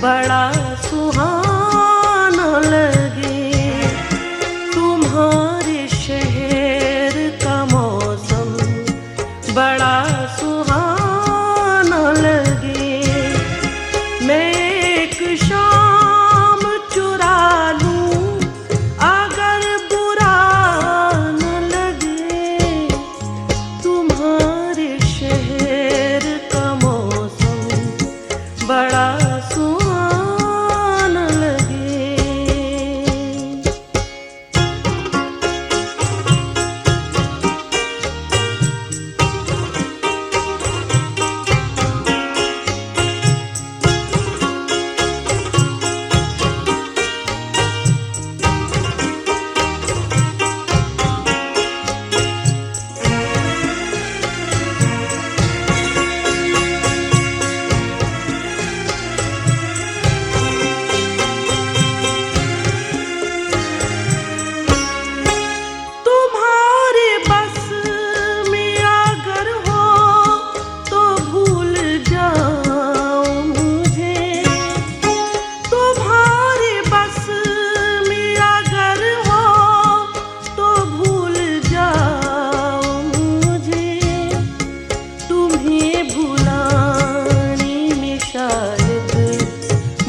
बड़ा सुहाना लगे। तुम्हारे शहर का मौसम बड़ा सुहाना लगे। मैं एक शाम चुरा लूं अगर बुरा न लगे। तुम्हारे शहर का मौसम बड़ा सुहाना लगे।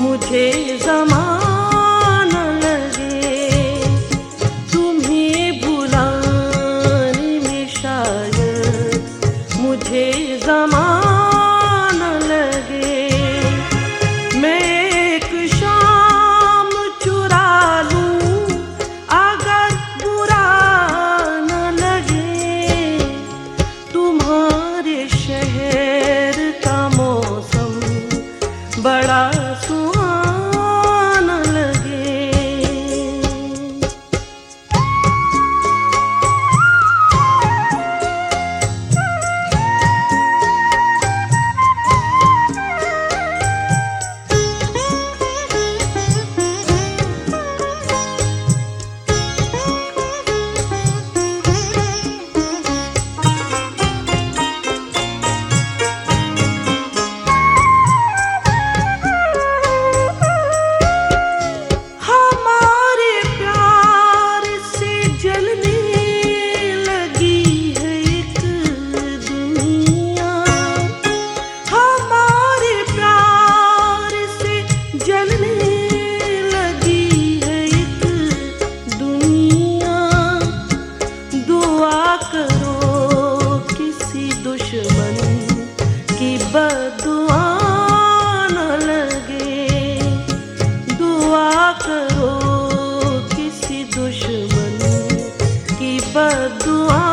मुझे ज़माना लगे। तुम्हें भुलाने में शायद मुझे ज़माना लगे। मैं एक शाम चुरा लूं अगर बुरा न लगे। तुम्हारे शहर का मौसम बड़ा सुहाना लगे। बदुआ न लगे। दुआ करो किसी दुश्मन की बदुआ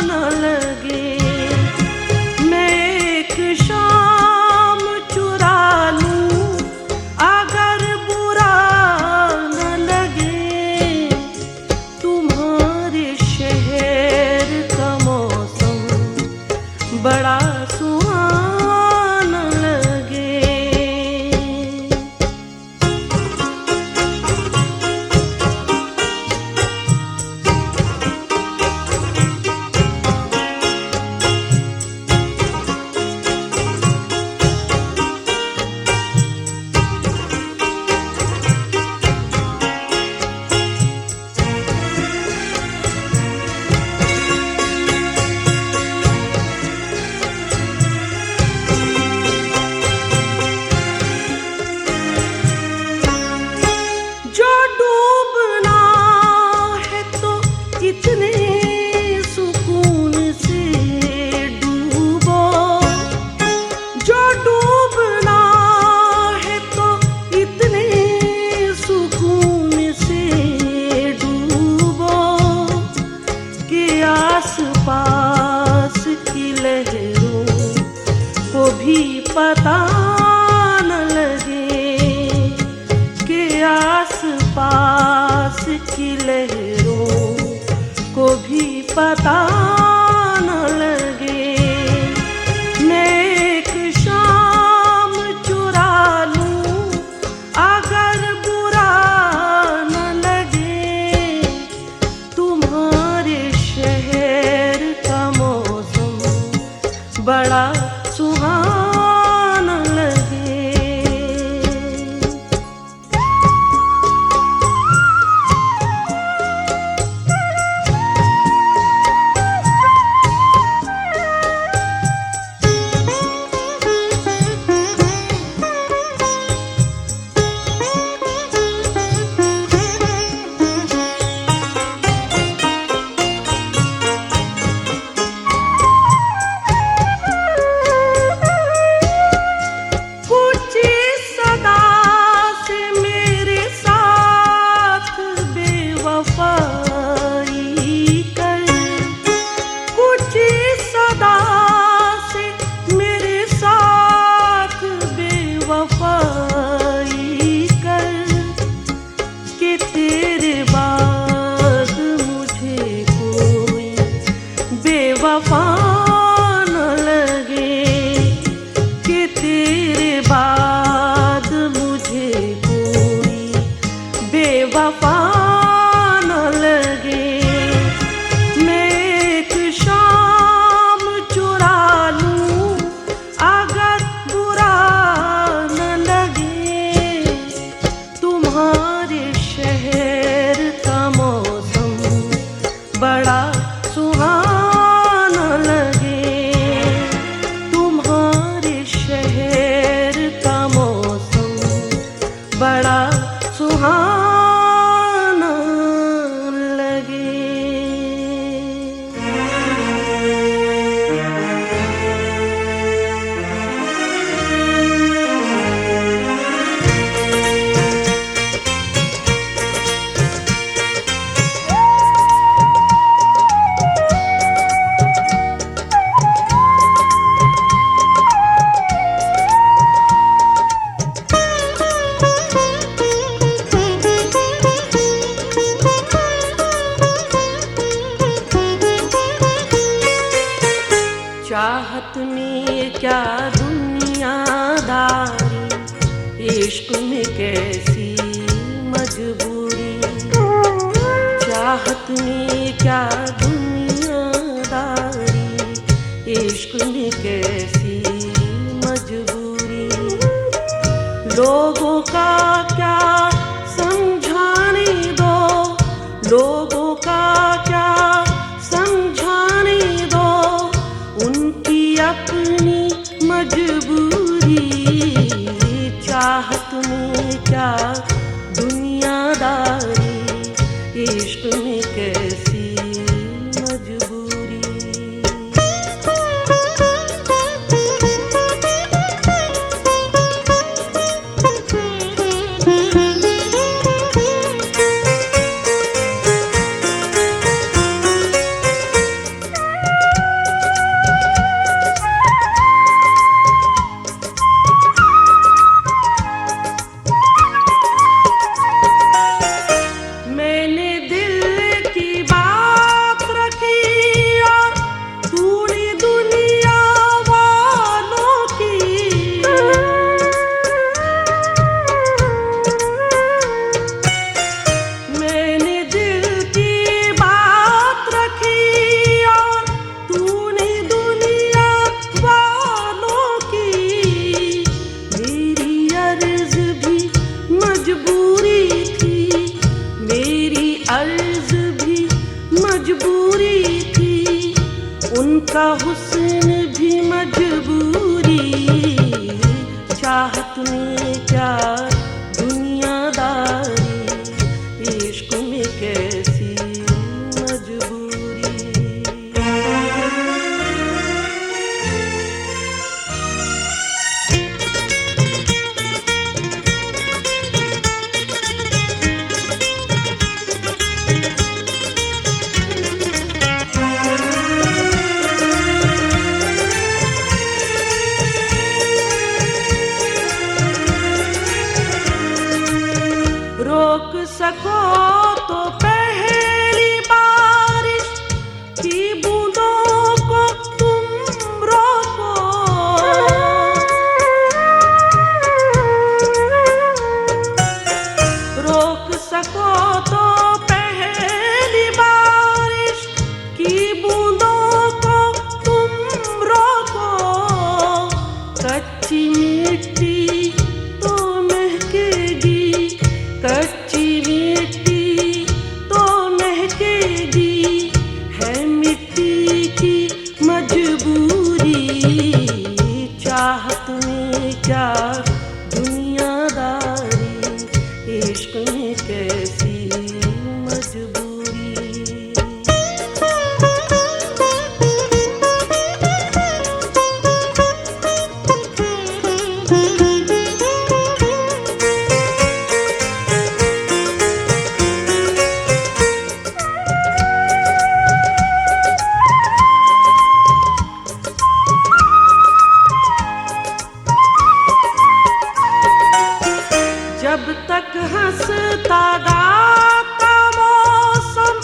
न लगे। मैं एक शाम चुरा लूं अगर बुरा न लगे। तुम्हारे शहर का मौसम बड़ा सुहाना लगे। इतने सुकून से डूबो। जो डूबना है तो इतने सुकून से डूबो कि आस पास की लहरों को भी पता न लगे। कि आस पास की लहरों को भी पता न लगे। मैं एक शाम चुरा लूं अगर बुरा न लगे। तुम्हारे शहर का मौसम बड़ा सुहाना लगे। बाद मुझे कोई बेवफा न लगे। मैं एक शाम चुरा लूं अगर बुरा न लगे। तुम्हारे शहर का मौसम बड़ा सुहाना लगे। तुम्हारे शहर का मौसम बड़ा सुहाना लगे। चाहत में क्या दुनियादारी, इश्क में कैसी मजबूरी। चाहत में क्या दुनियादारी, इश्क में कैसी मजबूरी। लोगों का क्या समझाने दो, लोगों का क्या समझाने दो, उनकी अपनी मजबूरी। चाहत में क्या दुनियादारी, इश्क में कैसी मजबूरी। मैंने दिल की बात रखी और तूने दुनिया वालों की। मैंने दिल की बात रखी और तूने दुनिया वालों की। मेरी अर्ज भी मजबूरी थी, मेरी अर्ज भी मजबूरी थी। उनका हुस्न भी मजबूरी। चाहत में क्या दुनियादारी, इश्क में कैसी मजबूरी। रोक सको तो पहली बारिश की बूंदों को तुम रोको। रोक सको तो पहली बारिश की बूंदों को तुम रोको। कच्ची मिट्टी तो महकेगी, कच्ची मिट्टी तो महकेगी, है मिट्टी की मजबूरी। चाहत में क्या दुनियादारी, इश्क में कैसी मजबूरी। जब तक हंसता गाता मौसम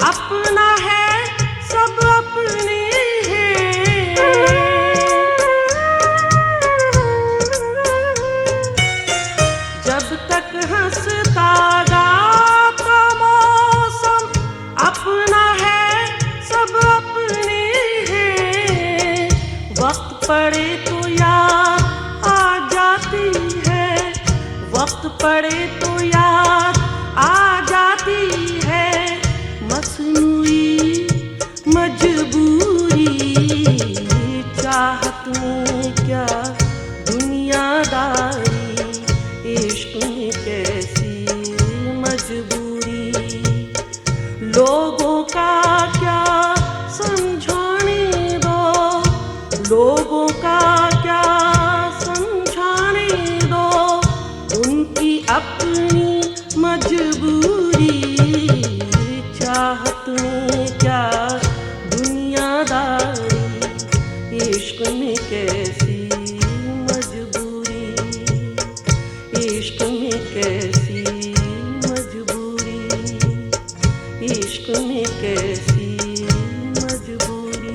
अपना है, सब अपने हैं। वक्त पड़े तो याद आ जाती है मसनूई मजबूरी। चाहत में क्या दुनियादारी, इश्क में कैसी मजबूरी। लोगों का क्या समझाने दो, लोगों का क्या समझाने दो, उनकी अपनी मजबूरी। चाहत में क्या दुनियादारी, इश्क में कैसी मजबूरी, इश्क में कैसी मजबूरी, इश्क में कैसी मजबूरी।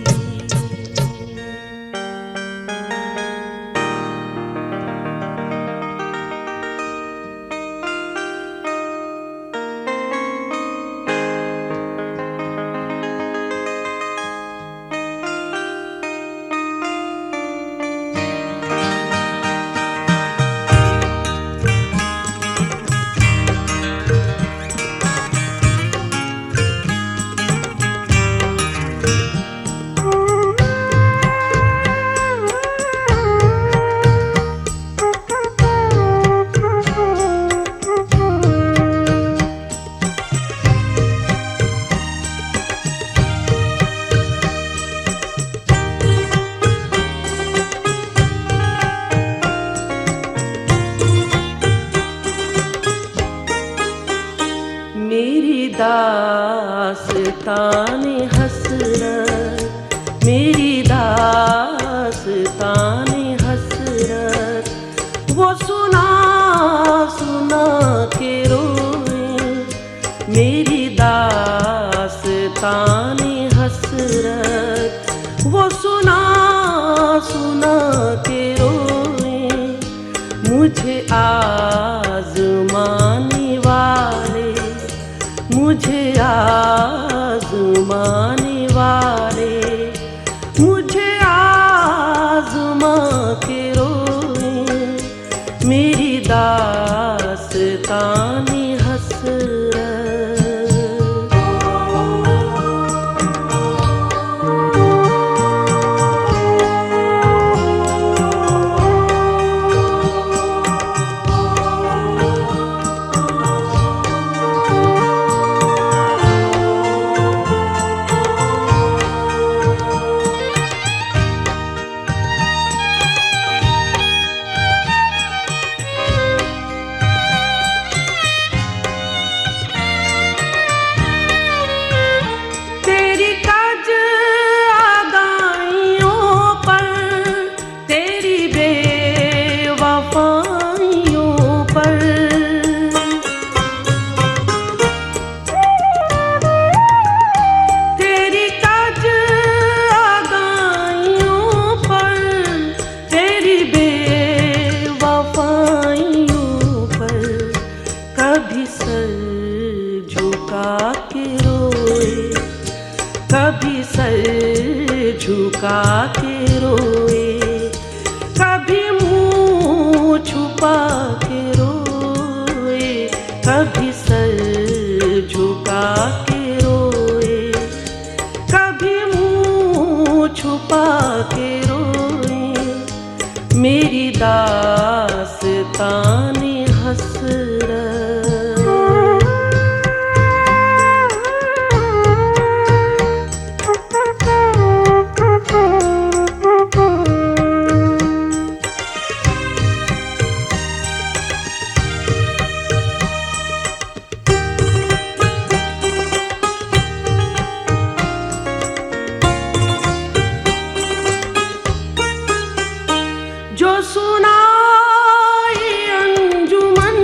मेरी दास्ताने हसरत, मेरी दास्ताने हसरत, वो सुना सुना के रोए। मेरी दास्ताने हसरत, वो सुना सुना के रोए। मुझे आज़माने वाले, मुझे आज़माने वाले, मुझे आज़मा के रोए। मेरी दास्ताने हसरत। कभी सर झुका के रोए, कभी सर झुका के रोए, कभी मुंह छुपा के रोए। कभी सर झुका के रोए, कभी मुंह छुपा के रोए। मेरी दास्ताने हसरत। जो सुनाई अंजुमन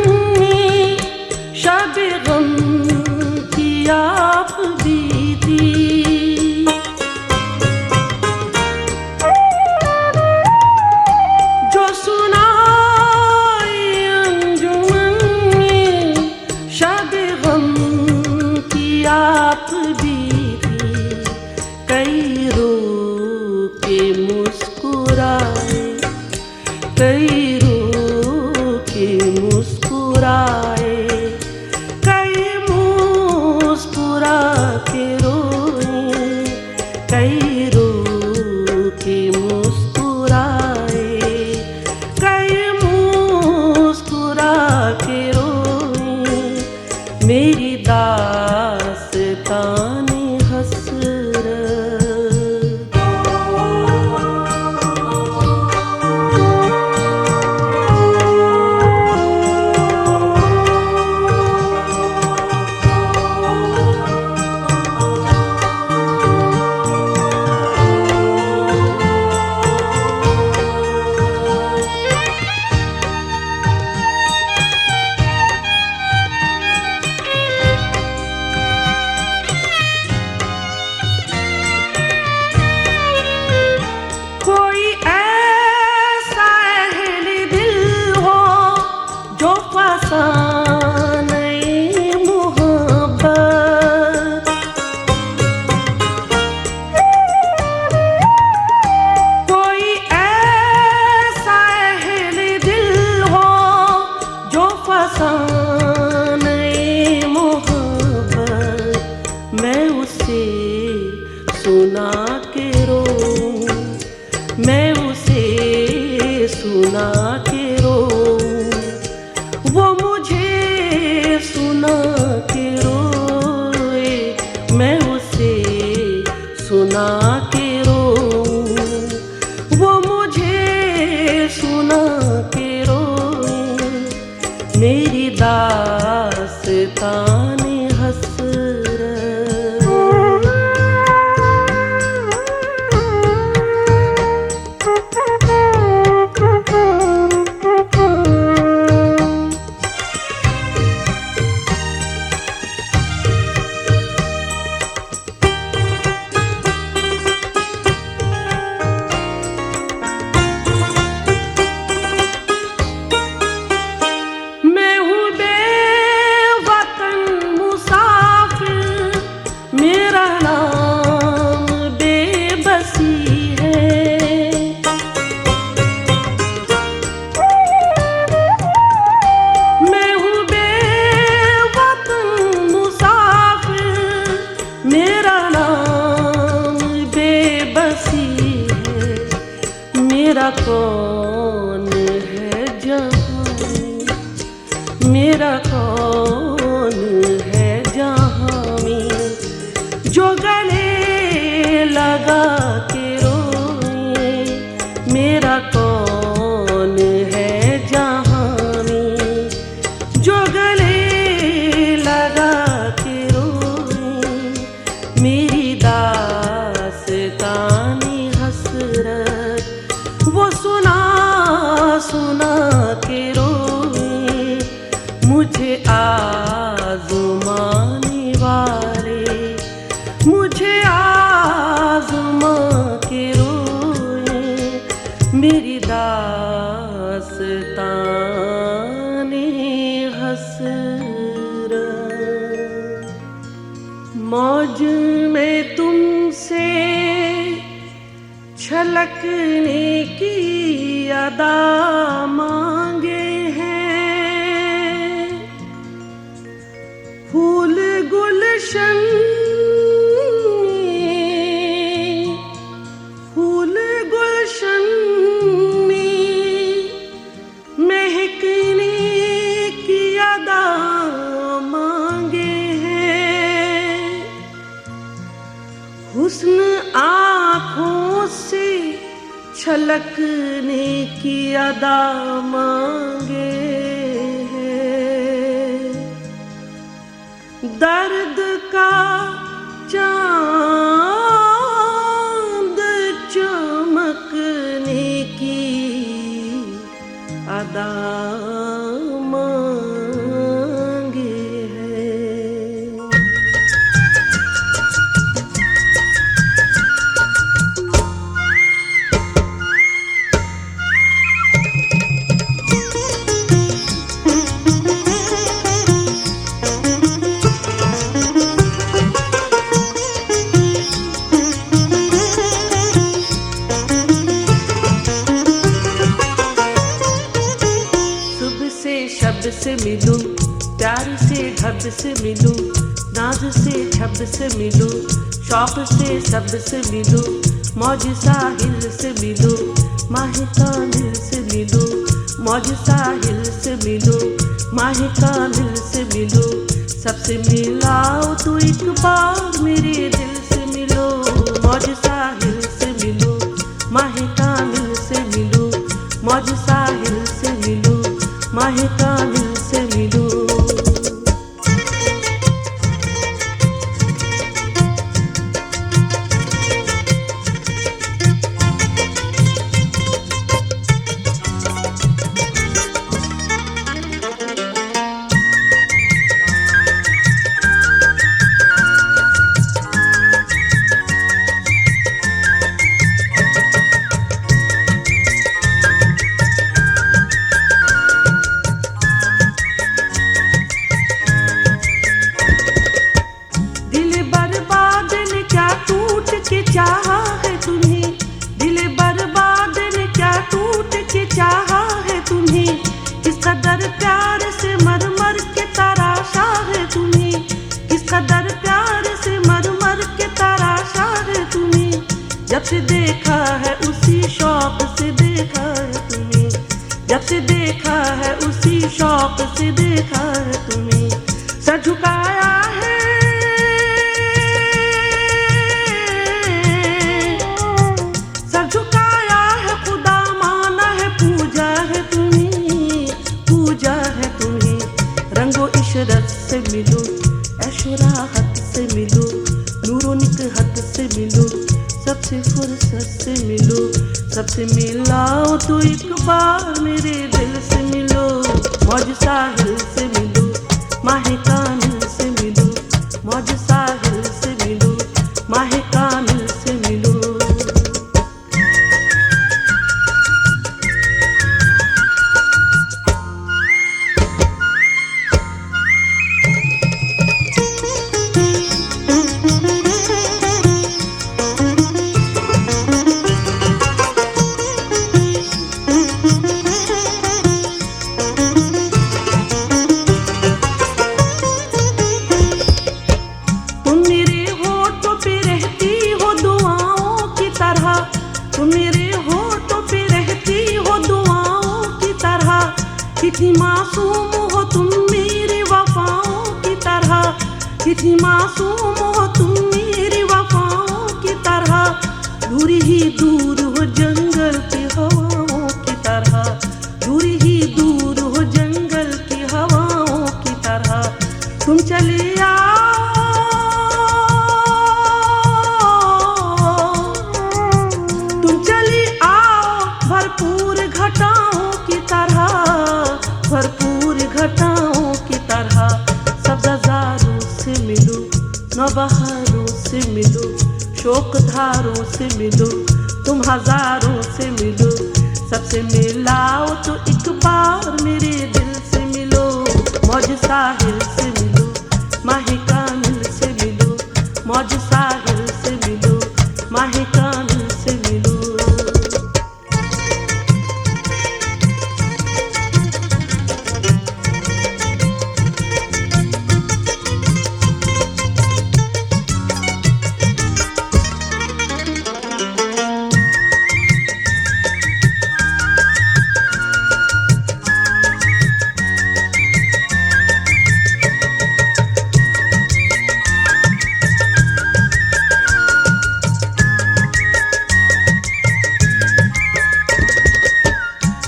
के रोऊं, वो मुझे सुना के रोए, मैं उसे सुना के रोऊं, वो मुझे सुना के रोए, मेरी दास्ताने मेरा कौन है जहाँ में, मेरा कौन है जहाँ में, जो गले लगा के रोए, मेरा कौन है जहाँ में, जो गले लगा के रोए, मेरी दास्तानी हसरत वो सुना सुना के रोए, मुझे आज़माने वाले, मुझे आज़मा के रोए, मेरी दास्ताने हसरत। मौज में तुमसे छलकने की अदा मांगे हैं, फूल गुलशन में, फूल गुलशन में महकने की अदा मांगे हैं, हुस्न आँखों से छलकने की अदा मांगे हैं, दर्द का चांद चमकने की अदा मांगे हैं। शब्द से मिलूं, प्यार से ढब से मिलूं, नाज से छब से मिलूं, शौक से शब्द से मिलूं, मौज साहिल से मिलूं, माह कामिल से मिलूं, मौज साहिल से मिलूं, माह कामिल से मिलूं, सबसे मिलाओ तो एक बार मेरे दिल से मिलो, मौज साहिल से मिलूं, माह कामिल से मिलूं, मौज साहिल से मिलूं, माह कामिल से मिलूं। चाहा है तुम्हें, दिल बर्बाद ने क्या टूट के चाहा है तुम्हें, किस कदर प्यार से मर मर के तराशा है तुम्हें, किस कदर प्यार से मर मर के तराशा है तुम्हें, जब से देखा है उसी शौक से देखा है तुम्हें, जब से देखा है, उसी शौक से देखा है तुम्हें। सर झुकाया है, सर झुकाया है, खुदा माना है, पूजा है तुम्हें, पूजा है तुम्हें। रंगो इशरत से मिलो, ऐशोराहत से मिलो, नूरो निकहत से मिलो, सबसे फुर्सत से मिलो, सबसे मिलाओ तो एक बार मेरे दिल से मिलो। मौज साहिल से मिलो, माहे कामिल से मिलो, मौज साहिल से मिलो, माहे कामिल से मिलो। कितनी मासूम हो तुम मेरी वफाओं की तरह, कितनी मासूम हो तुम मेरी वफाओं की तरह। दूर ही दूर हो जंगल की हवाओं की तरह, दूर ही दूर हो जंगल की हवाओं की तरह। तुम चले आओ, तुम चली आओ भरपूर घटाओं की तरह, भरपूर घटाओं की तरह। सब नज़ारों से मिलो, नौबहारों से मिलो, शोक धारों से मिलो, तुम हजारों से मिलो, सबसे मिलाओ तो एक बार मेरे दिल से मिलो। मौज साहिल से मिलो, माहे कामिल से मिलो, मौज साहिल से मिलो, माहे कामिल से मिलो।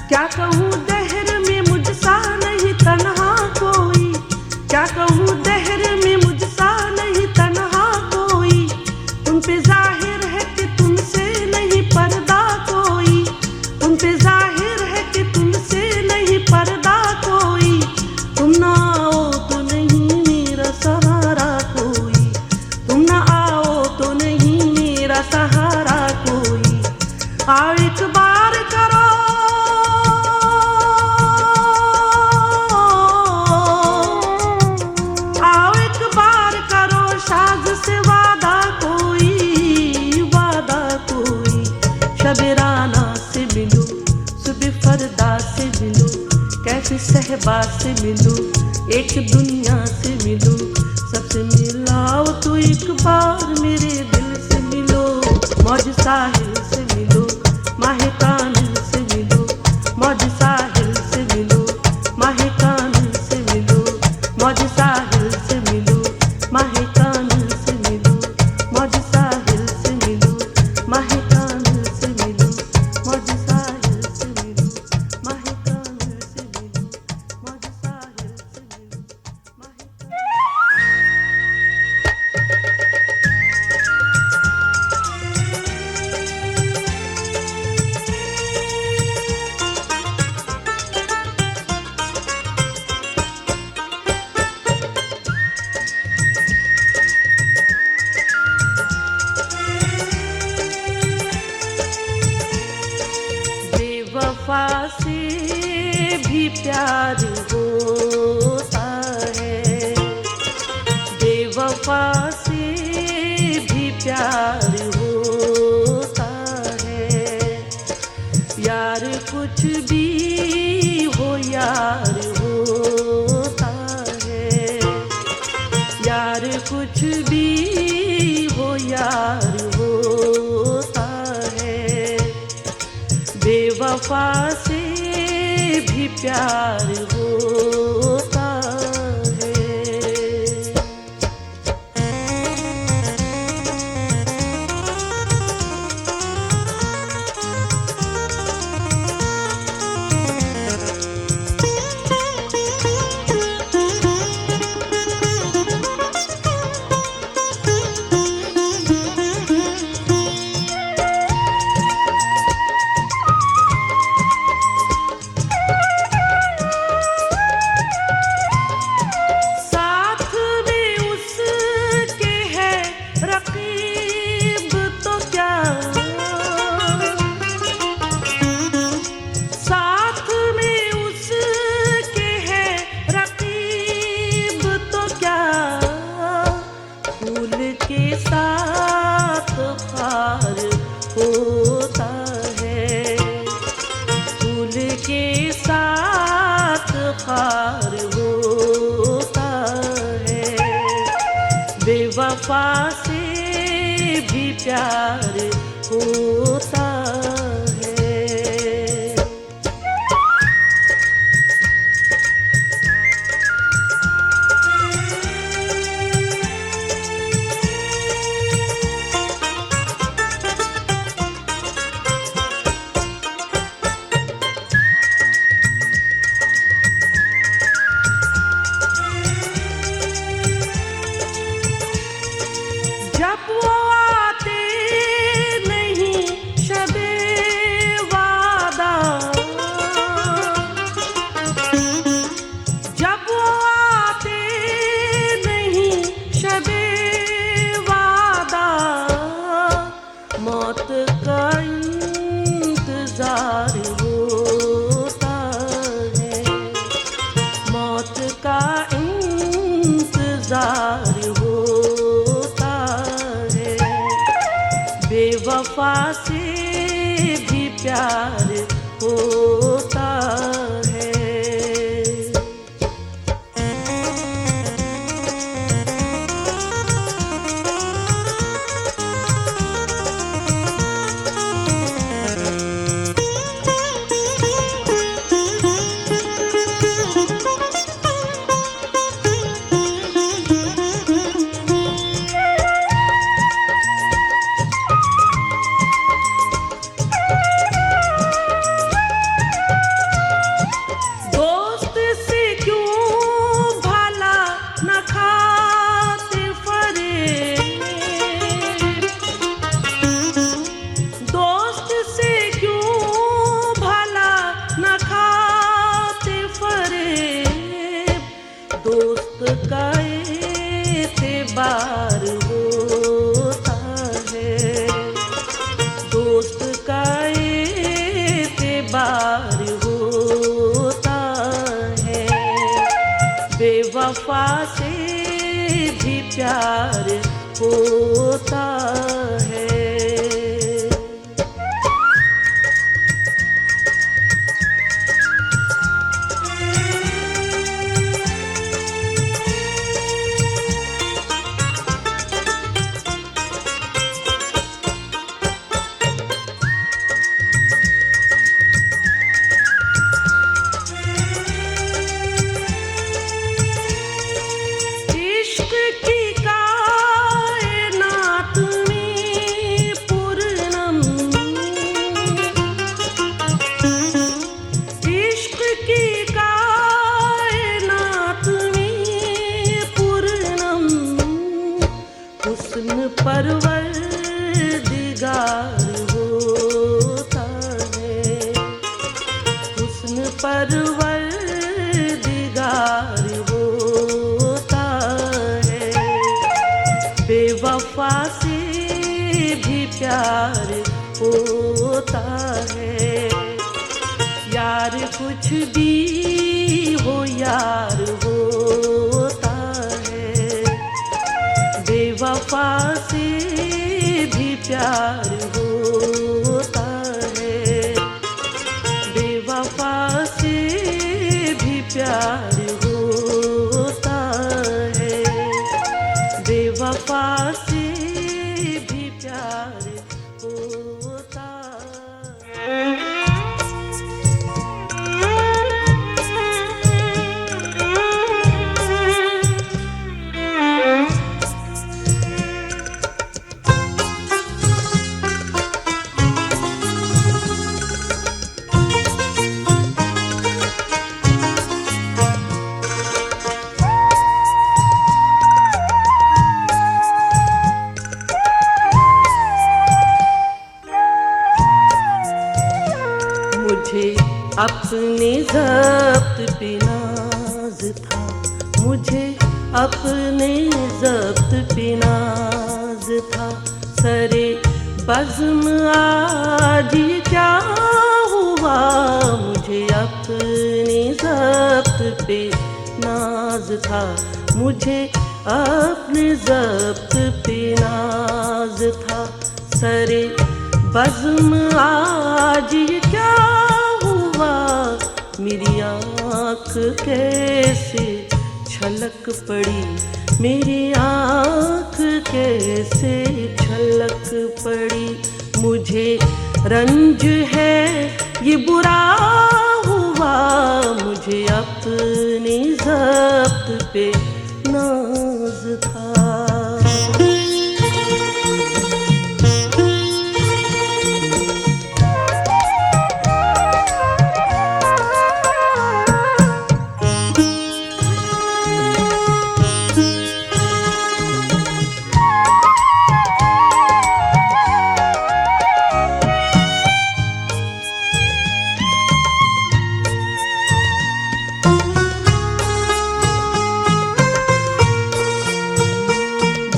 क्या कहूँ दहर में मुझसा नहीं तन्हा कोई, क्या कहूँ दहर में मुझसा नहीं तन्हा कोई। तुम पे जाहिर है कि तुमसे नहीं पर्दा कोई, तुम पे जाहिर है कि तुमसे नहीं पर्दा कोई। तुम ना आओ तो नहीं मेरा सहारा कोई, तुम ना आओ तो नहीं मेरा सहारा कोई। आओ एक बार करो, आओ एक बार करो शाज से वादा कोई, वादा कोई। शबेराना से मिलो, सुबह फरदा से मिलो, कैफे सहबा से मिलो, एक दुनिया से मिलो, सबसे मिलाओ तो एक बार मेरे दिल से मिलो। मौज साहिल से मिलो, माहे कामिल से मिलो, मौज साहिल से मिलो, माहे कामिल से मिलो, मौज साहिल से मिलो, माहे कामिल से मिलो, मौज साहिल से मिलो, माहे कामिल से मिलो, मौज साहिल से मिलो, माहे कामिल से मिलो, मौज साहिल से मिलो, माहे बेवफा से भी प्यार होता है, बेवफा से भी प्यार होता है। यार कुछ भी हो यार होता है, यार कुछ भी हो यार होता है। बेवफा से भी प्यार होता है। साथ में उसके है रकीब तो क्या, साथ में उसके है रकीब तो क्या, फूल के साथ खार होता है, फूल के साथ खार होता है, बेवफा से भी प्यार होता है। जब वो आते नहीं शबे वादा, जब वो आते नहीं शबे वादा, मौत का इंतजार होता है, मौत का इंतजार होता है, बेवफा से भी प्यार होता है। दोस्त से क्यों भला न खाते फरेब, दोस्त से क्यों भला न खाते फरेब, दोस्त का एतबार होता है, दोस्त का एतबार होता है, बेवफा से भी प्यार होता है। इश्क की कायनात में पूर्णम, इश्क की कायनात में पूर्णम, हुस्न परवरदिगार होता है, हुस्न परवरदिगार होता है, बेवफा से भी प्यार होता है। यार कुछ भी हो यार होता है, बेवफा से भी प्यार होता है, बेवफा से भी प्यार होता है, बेवफा से भी प्यार होता है। अपने ज़ब्त पे नाज था। सरे बज़्म आज ये क्या हुआ, मुझे अपने ज़ब्त पे नाज था, मुझे अपने ज़ब्त पे नाज था। सरे बज़्म आज ये क्या हुआ, मेरी आँख कैसे छलक पड़ी, मेरी आँख कैसे छलक पड़ी। मुझे रंज है ये बुरा हुआ, मुझे अपने ज़ब्त पे नाज था।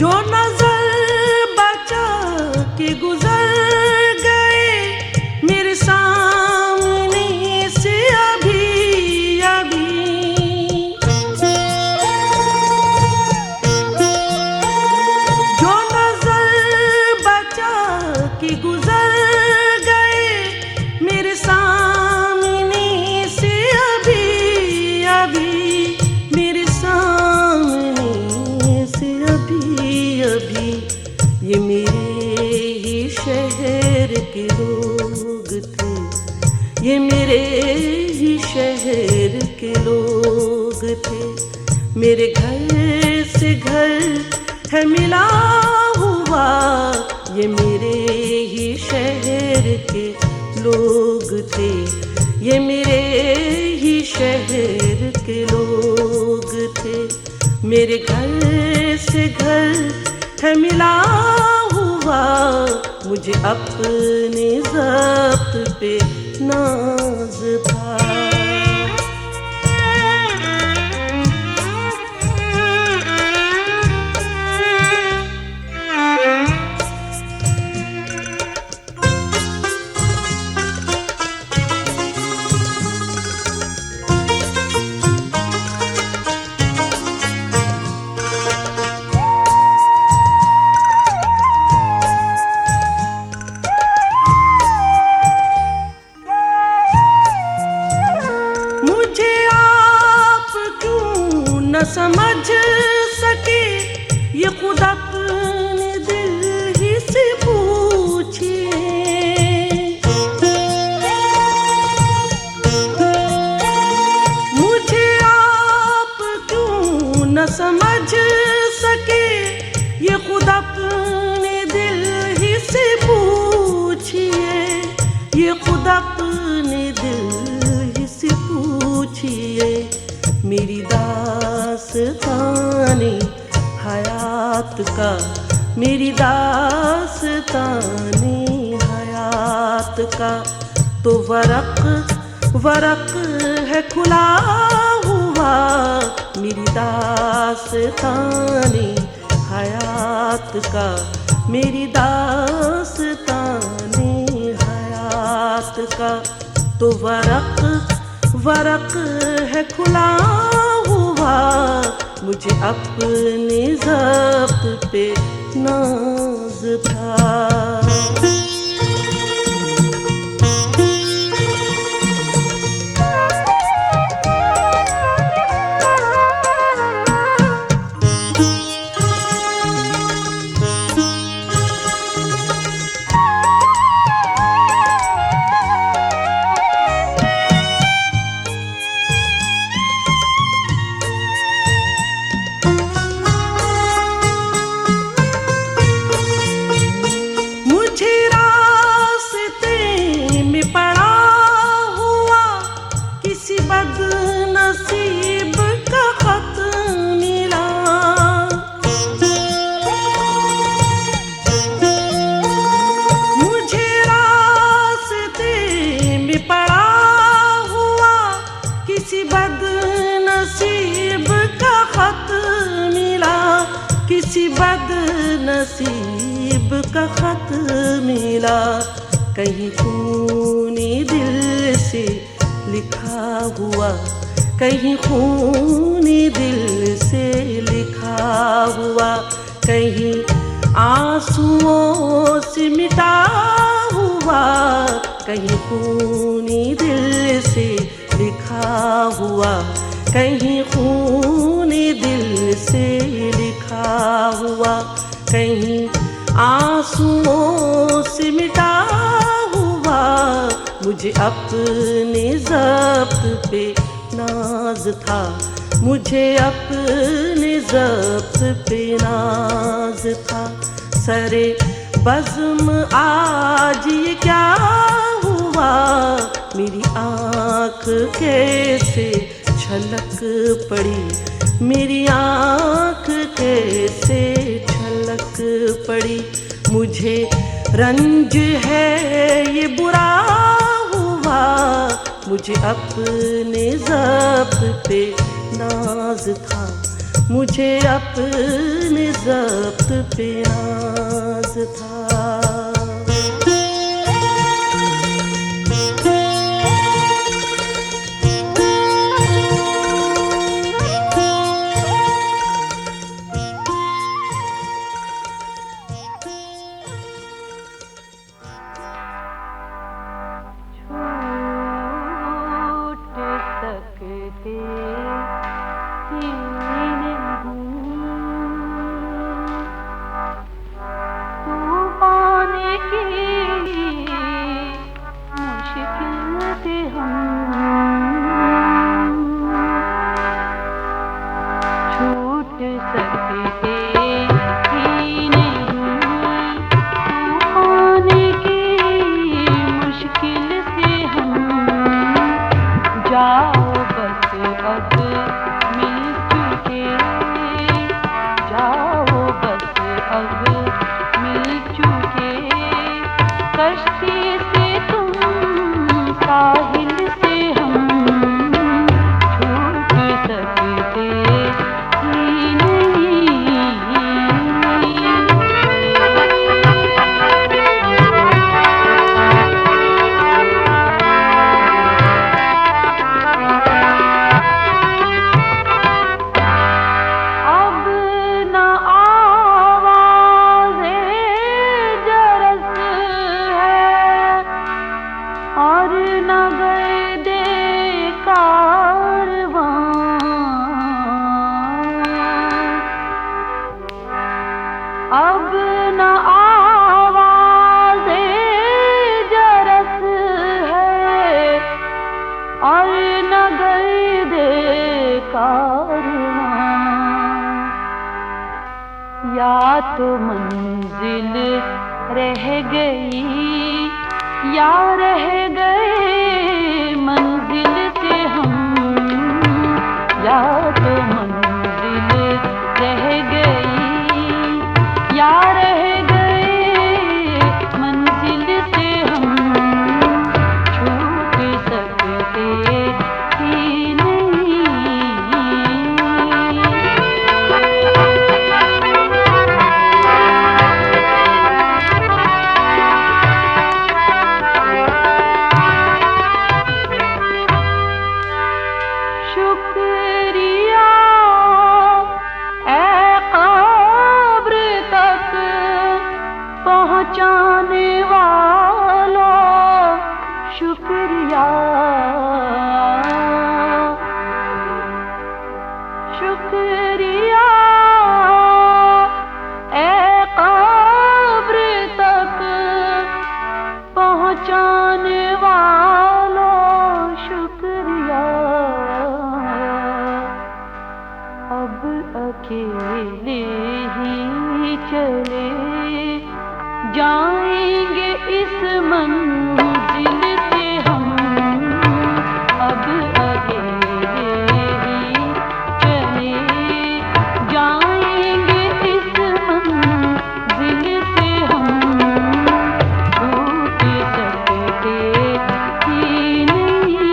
जो नजर बचा के गुजर गए मेरे सामने से अभी अभी, जो नजर बचा के गुजर गए मेरे सामने से अभी अभी, मेरे सामने से अभी, ये मेरे ही शहर के लोग थे, ये मेरे ही शहर के लोग थे। मेरे घर से घर है मिला हुआ, ये मेरे ही शहर के लोग थे, ये मेरे ही शहर के लोग थे। मेरे घर से घर है मिला हुआ, मुझे अपने ज़ब्त पे नाज था। न समझ सके ये खुद अपने दिल ही से पूछिए, मुझे आप क्यों न समझ सके ये खुद अपने दिल ही से पूछिए, ये खुद अपने दिल ही से पूछिए। मेरी दास्ताने हयात का, मेरी दास्ताने हयात का तो वरक वरक है खुला हुआ, मेरी दास्ताने हयात का, मेरी दास्ताने हयात का तो वरक वरक है खुला हुआ, मुझे अपने ज़ब्त पे नाज था। मुझे बदनसीब का खत मिला, कहीं खूनी दिल से लिखा हुआ, कहीं खूनी दिल से लिखा हुआ, कहीं आंसुओं से मिटा हुआ, कहीं खूनी दिल से लिखा हुआ, कहीं खूनी दिल से लिखा हुआ, कहीं आंसुओं से मिटा हुआ। मुझे अपने ज़ब्त पे नाज था, मुझे अपने ज़ब्त पे नाज था। सरे बज़्म आज ये क्या हुआ, मेरी आँख कैसे छलक पड़ी, मेरी आँख कैसे छलक पड़ी। मुझे रंज है ये बुरा हुआ, मुझे अपने ज़ब्त पे नाज था, मुझे अपने ज़ब्त पे नाज था। या तो मंजिल रह गई या रह गए मंजिल से हम, या तो मंजिल रह गई या रह गए मंजिल से हम, छूट सकते ही नहीं। शुक्रिया ऐ कब्र तक पहुँचाने वालों, शुक्रिया शुक्रिया ऐ कब्र तक पहुँचाने वालों, शुक्रिया। अब अकेले ही चले जाएंगे इस मंजिल से हम, अब अकेले ही चले जाएंगे इस मंजिल से हम, छूट सकते ही नहीं।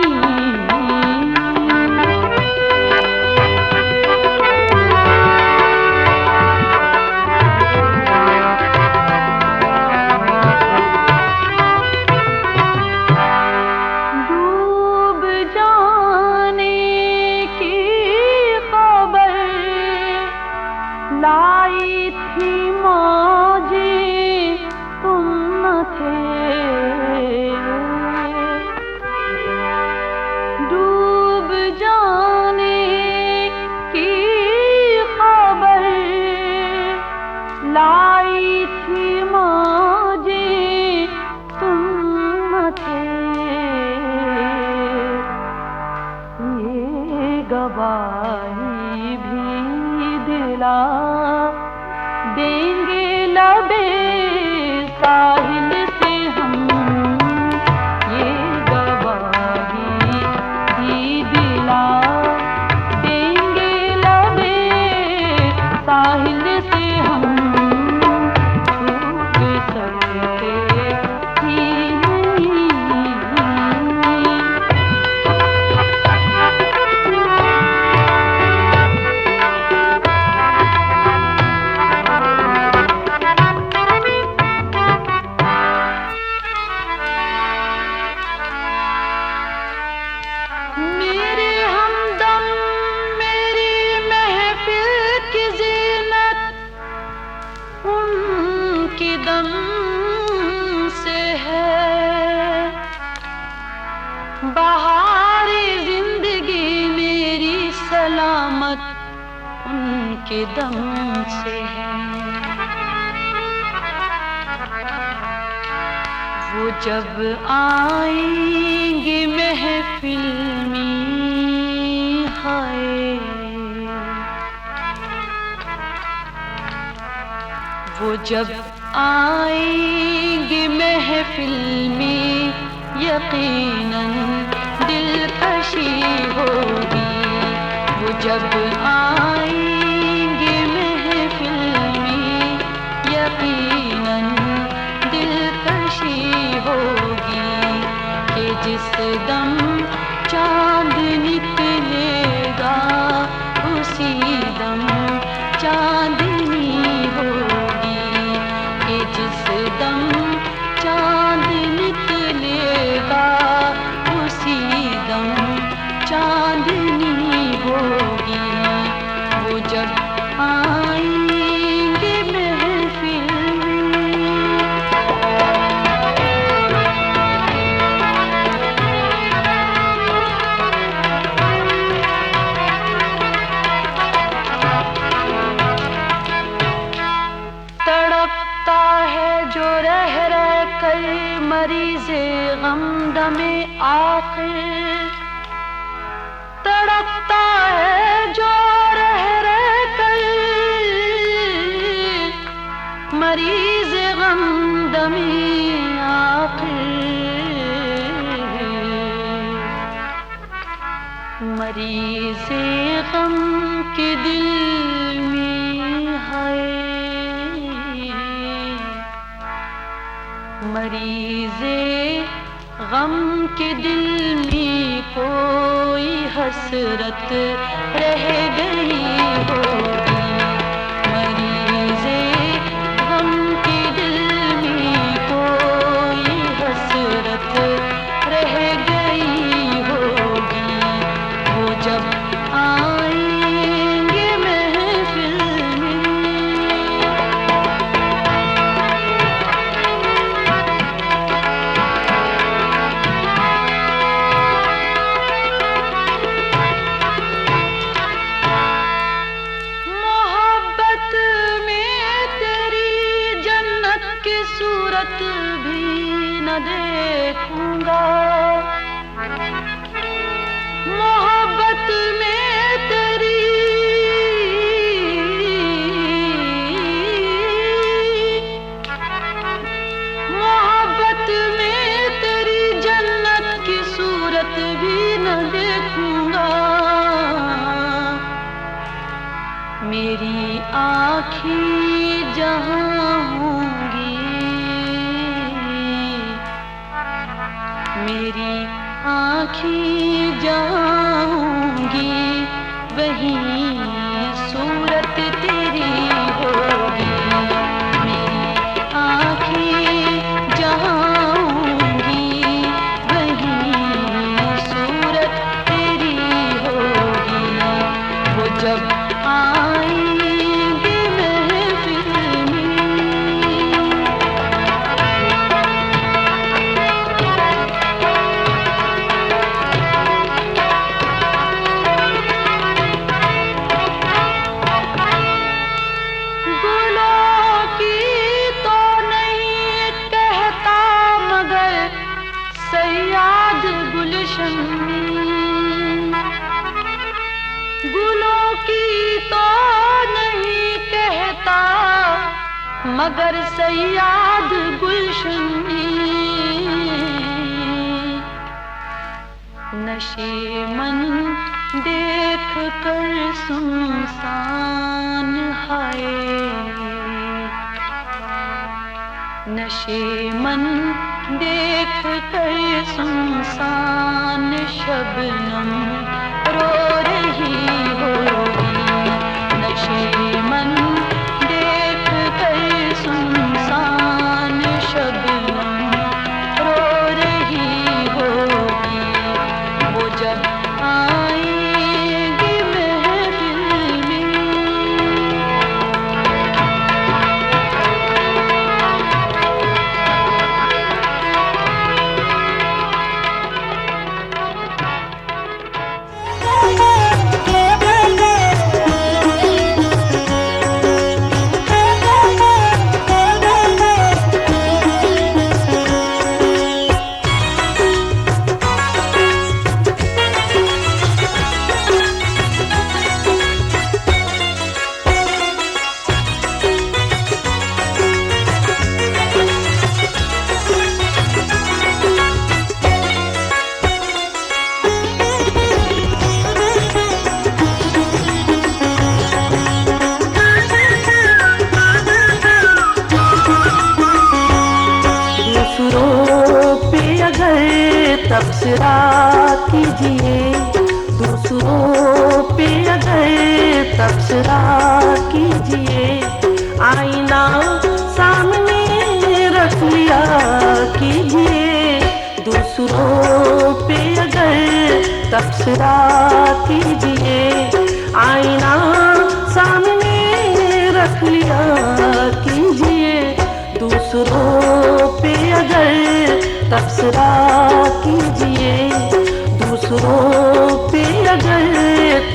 गवाही भी दिला देंगे लबे साहिल से हम, ये गवाही भी दिला देंगे लबे साहिल से हम, छूट सकते ही नहीं। मेरे हमदम मेरी महफिल की ज़ीनत उनके दम से है, बहारी जिंदगी मेरी सलामत उनके दम से है। वो जब आएंगे महफिल में हाय, वो जब आएंगे महफिल में यकीनन दिलकशी होगी। वो जब आएंगे महफिल में यकीनन दिलकशी होगी, कि जिस दम चांद निकलेगा उसी दम चांदनी होगी, कि जिस दम चांद निकलेगा उसी दम चांदनी होगी। वो जब आएंगे महफिल में, तड़पता है जो रह रह कर मरीज़े गमदमे आखिर, तड़पता है जो रह रह कर मरीज़े गमदमे आखिर, मरीज़े गम के दिल में है, मरीज़े गम के दिल में कोई हसरत रह गई होगी। मरीज़े गम के दिल में कोई हसरत रह गई होगी। वो जब आएंगे महफिल में, सूरत भी न देखूंगा। मोहब्बत में तेरी मोहब्बत में तेरी जन्नत की सूरत भी न देखूंगा। मेरी आँखें जहाँ होंगी, मेरी आँखें जहाँ होंगी वहीं सूरत तेरी होगी। मेरी आँखें जहाँ होंगी वहीं सूरत तेरी होगी। वो जब आएंगे महफिल में, गुलों की तो नहीं कहता, मगर सयाद गुलशन नशीमन देख कर सुनसान हाय, नशीमन देख कर सुनसान शबनम रो रही होगी, नशीमन देख कर सुनसान शबनम रो रही होगी, वो जब आएगी महफिल में। तबसरा कीजिए, दूसरों पे अगर तबसरा कीजिए, आईना सामने रख लिया कीजिए, दूसरों पे अगर तबसरा कीजिए, आईना सामने रख लिया कीजिए, दूसरों पे अगर तबसरा कीजिए, दूसरों पे अगर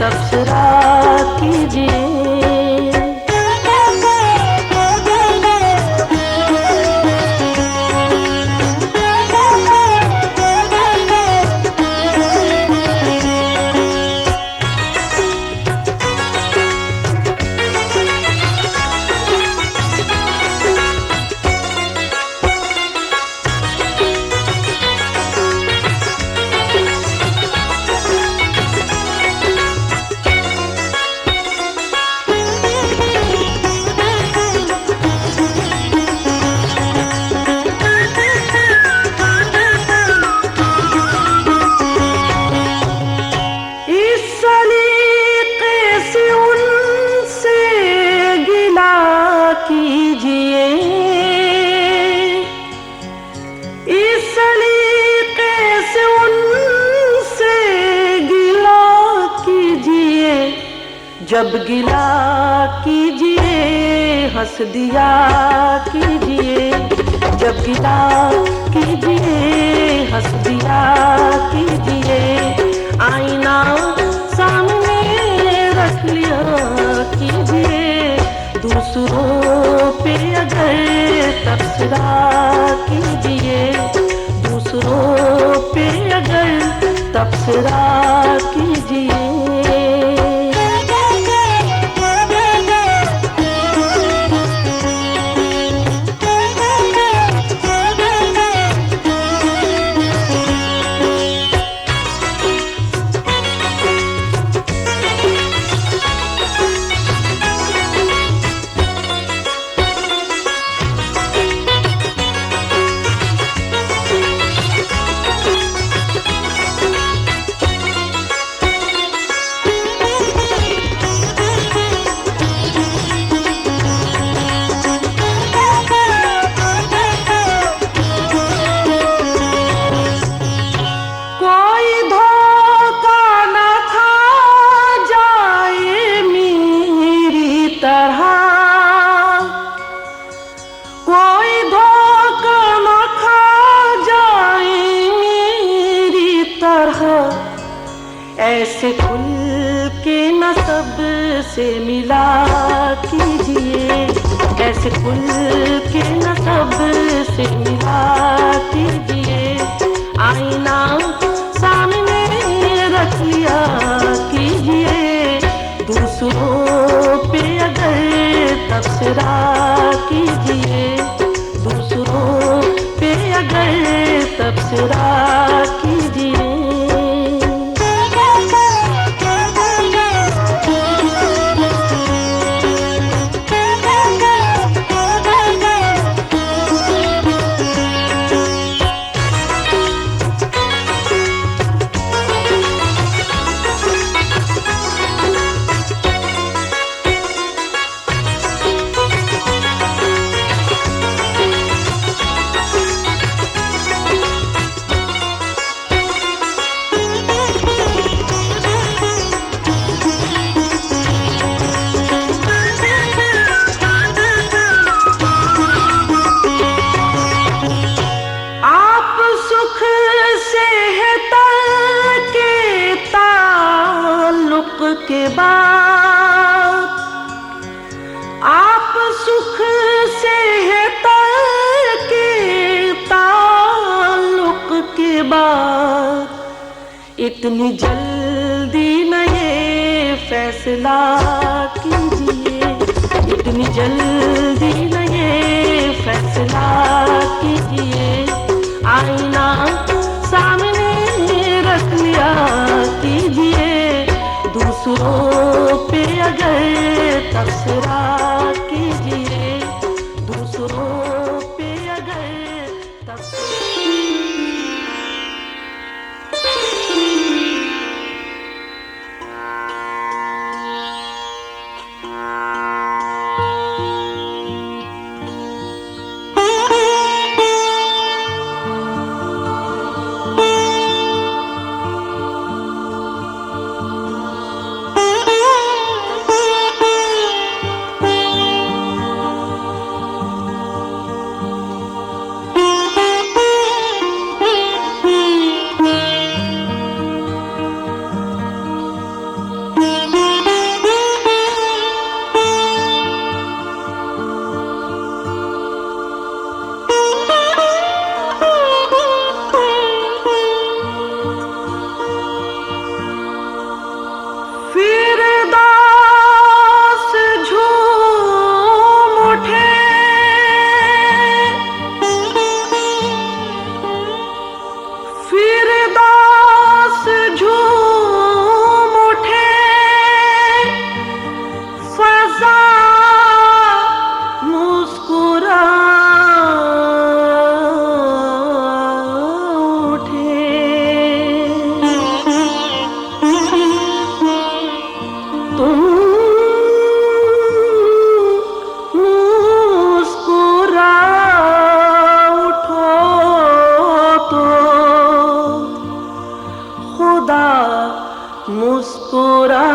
तबसरा कीजिए। जब गिला कीजिए हंस दिया कीजिए, जब गिला कीजिए हंस दिया कीजिए, आईना सामने रख लिया कीजिए, दूसरों पे अगर तबसरा कीजिए, दूसरों पे अगर तबसरा कीजिए। ऐसे खुल के न सब से मिला कीजिए, ऐसे खुल के न सब से मिला कीजिए, आईना सामने रख लिया कीजिए, दूसरों पे अगर तबसरा कीजिए, दूसरों पे अगर तबसरा कीजिए। के बाद आप सुख से है के ताल्लुक के बाद इतनी जल्दी न ये फैसला कीजिए, इतनी जल्दी न ये फैसला कीजिए। आईना सामने रख लिया कीजिए, दूसरों पे अगर तबसरा कीजिए, दूसरों पे अगर तबसरा। मुस्कुरा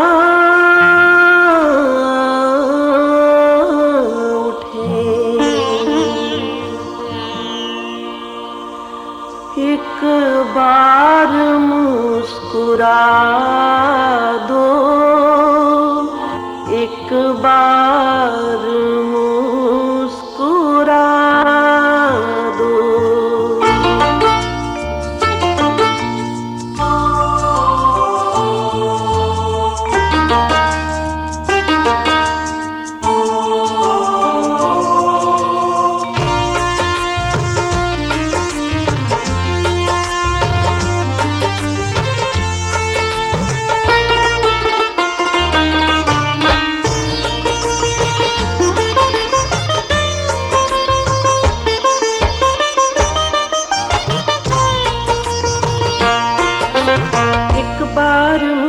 उठे, एक बार मुस्कुरा दो, एक बार मुस्कुरा दो।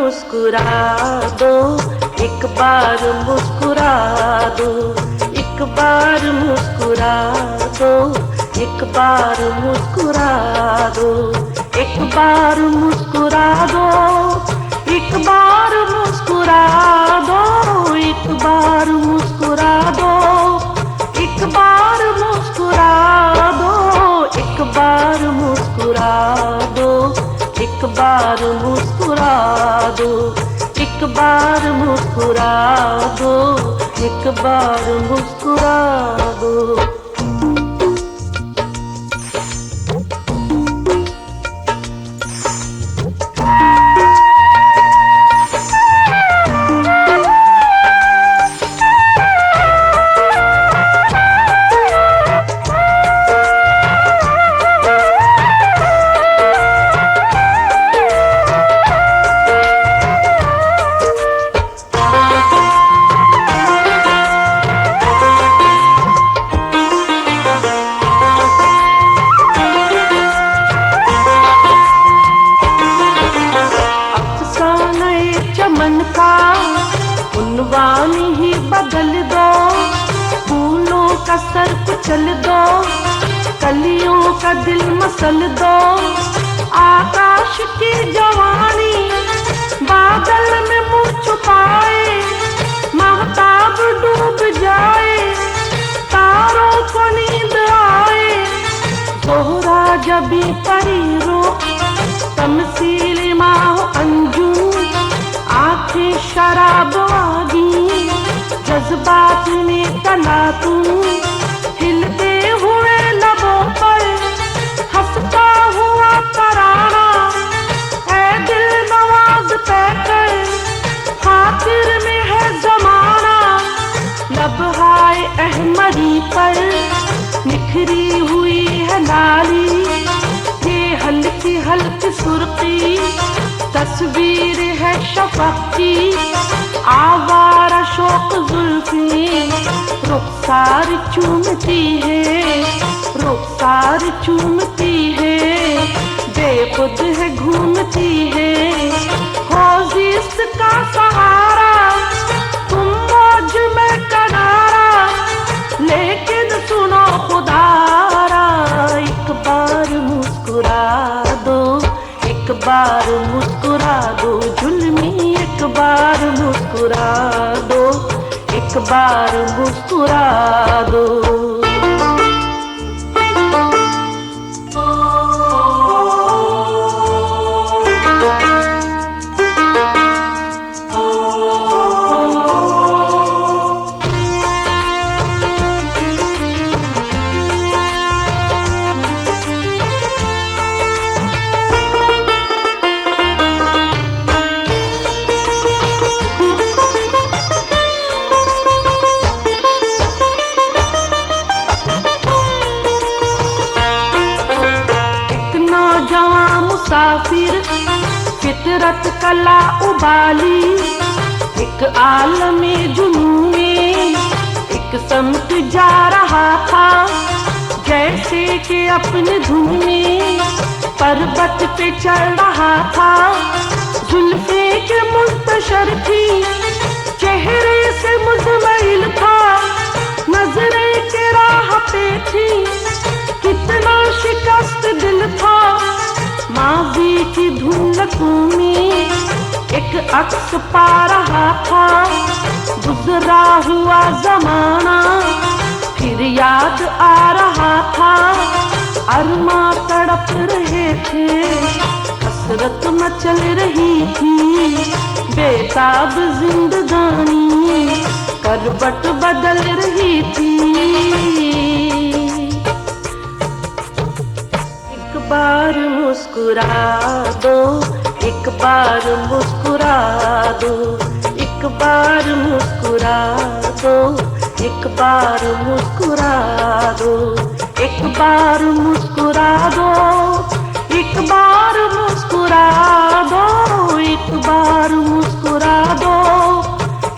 मुस्कुरा दो, एक बार मुस्कुरा दो, एक बार मुस्कुरा दो, एक बार मुस्कुरा दो, एक बार मुस्कुरा दो, एक बार मुस्कुरा दो, एक बार मुस्कुरा दो, एक बार मुस्कुरा दो, एक बार मुस्कुरा दो, एक बार मुस्कुरा दो, एक बार मुस्कुरा दो, एक बार मुस्कुरा दो। का सर कुचल दो, कलियों का दिल मसल दो। आकाश की जवानी बादल में मुंह छुपाए, महताब डूब जाए, तारों को नींद आए। जोहरा जबी परी रो, तमसील माहो अंजुम, आंखें शराब आगी, जज्बात में तना तुम। हिलते हुए लबों पर हंसता हुआ तराना, ऐ दिल नवाज पैकर खातिर में है जमाना। लब हाय अहमदी पर निखरी हुई है लाली, ये हल्की हल्की सुर्खी तस्वीर है शफक की। आवारा शौक जुल्फी रुखसार चूमती है, रुखसार चूमती है, बेखुद है घूमती है। हौज़ इश्क का सहारा, तुम मौज में किनारा, लेकिन सुनो खुदारा, एक बार मुस्कुरा दो, एक बार मुस्कुरा दो जुल्मी, एक बार मुस्कुरा दो, एक बार मुस्कुरा दो। मुसाफिर फितरत कला उबाली, एक आलमे जुनून में एक समत जा रहा था। जैसे कि अपने धुन में पर्वत पे चढ़ रहा था। जुल्फे के मुस्तशर थी, चेहरे से मुज़मइल था, नजरें के राह पे थी, कितना शिकस्त दिल था। माज़ी की धुंधलकों में एक अक्स पा रहा था, गुजरा हुआ जमाना फिर याद आ रहा था। अरमा तड़प रहे थे, हसरत मचल रही थी, बेताब जिंदगानी करवट बदल रही थी। एक बार मुस्कुरा दो, एक बार मुस्कुरा दो, एक बार मुस्कुरा दो, एक बार मुस्कुरा दो, एक बार मुस्कुरा दो, एक बार मुस्कुरा दो, एक बार मुस्कुरा दो,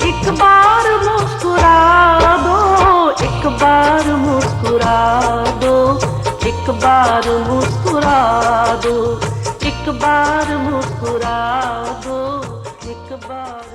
एक बार मुस्कुरा दो, एक बार मुस्कुरा दो, एक बार मुस्कुरा दो, एक बार मुस्कुरा दो, एक बार।